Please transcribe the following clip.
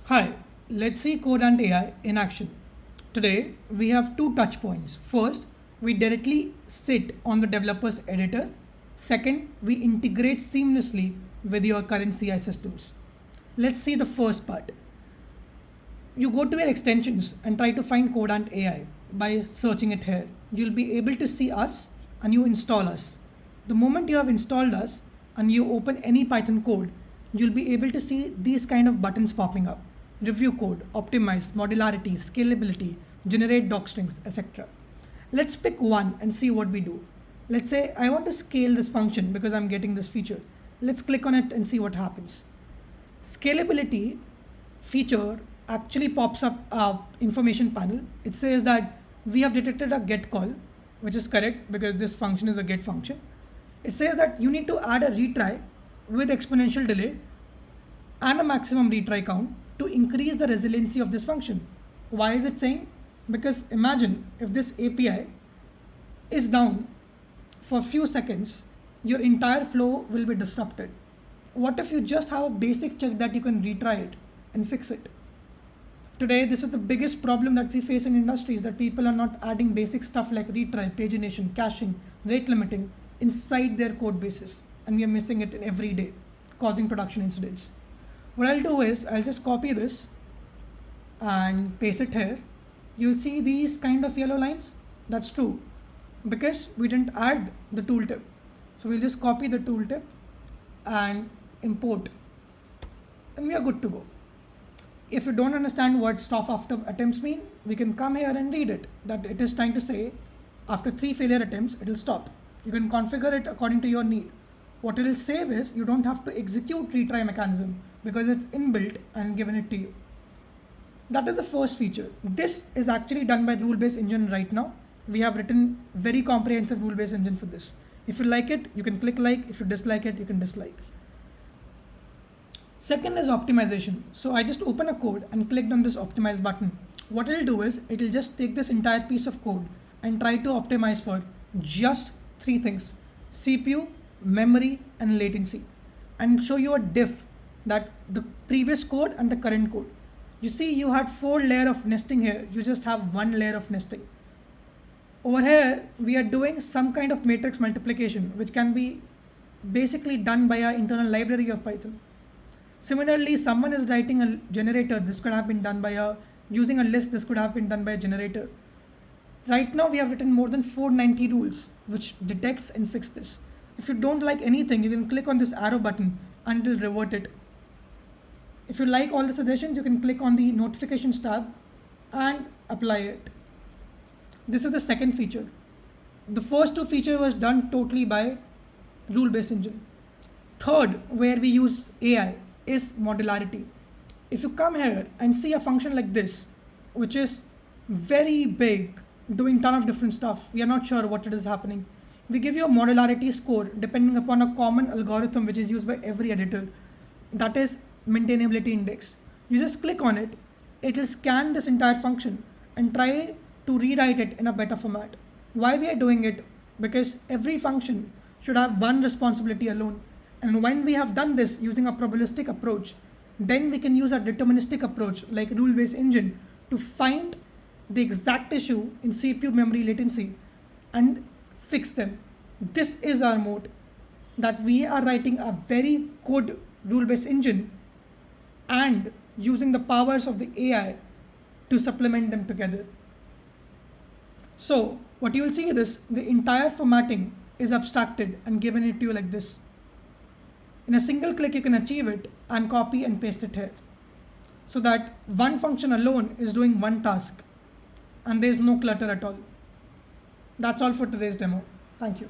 Hi, let's see CodeAnt AI in action. Today, we have two touch points. First, we directly sit on the developer's editor. Second, we integrate seamlessly with your current CI systems. Let's see the first part. You go to your extensions and try to find CodeAnt AI by searching it here. You'll be able to see us and you install us. The moment you have installed us and you open any Python code, you'll be able to see these kind of buttons popping up. Review code, optimize, modularity, scalability, generate doc strings, etc. Let's pick one and see what we do. Let's say I want to scale this function because I'm getting this feature. Let's click on it and see what happens. Scalability feature actually pops up our information panel. It says that we have detected a get call, which is correct because this function is a get function. It says that you need to add a retry with exponential delay and a maximum retry count to increase the resiliency of this function. Why is it saying? Because imagine if this API is down for a few seconds, your entire flow will be disrupted. What if you just have a basic check that you can retry it and fix it? Today, this is the biggest problem that we face in industries, that people are not adding basic stuff like retry, pagination, caching, rate limiting inside their code bases, and we are missing it every day, causing production incidents. What I'll do is I'll just copy this and paste it here. You'll see these kind of yellow lines. That's true because we didn't add the tooltip. So we'll just copy the tooltip and import, and we are good to go. If you don't understand what stop after attempts mean, we can come here and read it, that it is trying to say after 3 failure attempts, it will stop. You can configure it according to your need. What it will save is you don't have to execute retry mechanism because it's inbuilt and given it to you. That is the first feature. This is actually done by rule-based engine right now. We have written very comprehensive rule-based engine for this. If you like it, you can click like. If you dislike it, you can dislike. Second is optimization. So I just open a code and clicked on this optimize button. What it'll do is it'll just take this entire piece of code and try to optimize for just 3 things: CPU, memory, and latency, and show you a diff that the previous code and the current code. You see, you had 4 layers of nesting here. You just have 1 layer of nesting. Over here, we are doing some kind of matrix multiplication, which can be basically done by our internal library of Python. Similarly, someone is writing a generator. This could have been done by using a list. This could have been done by a generator. Right now, we have written more than 490 rules, which detects and fix this. If you don't like anything, you can click on this arrow button and it will revert it. If you like all the suggestions, you can click on the notifications tab and apply it. This is the second feature. The first 2 features was done totally by rule-based engine. Third, where we use AI, is modularity. If you come here and see a function like this, which is very big, doing ton of different stuff, we are not sure what it is happening. We give you a modularity score depending upon a common algorithm which is used by every editor. That is maintainability index. You just click on it, it will scan this entire function and try to rewrite it in a better format. Why we are doing it? Because every function should have one responsibility alone. And when we have done this using a probabilistic approach, then we can use a deterministic approach like rule-based engine to find the exact issue in CPU, memory, latency and fix them. This is our mode, that we are writing a very good rule-based engine and using the powers of the AI to supplement them together. So what you will see is the entire formatting is abstracted and given it to you like this. In a single click, you can achieve it and copy and paste it here, so that one function alone is doing one task and there is no clutter at all. That's all for today's demo. Thank you.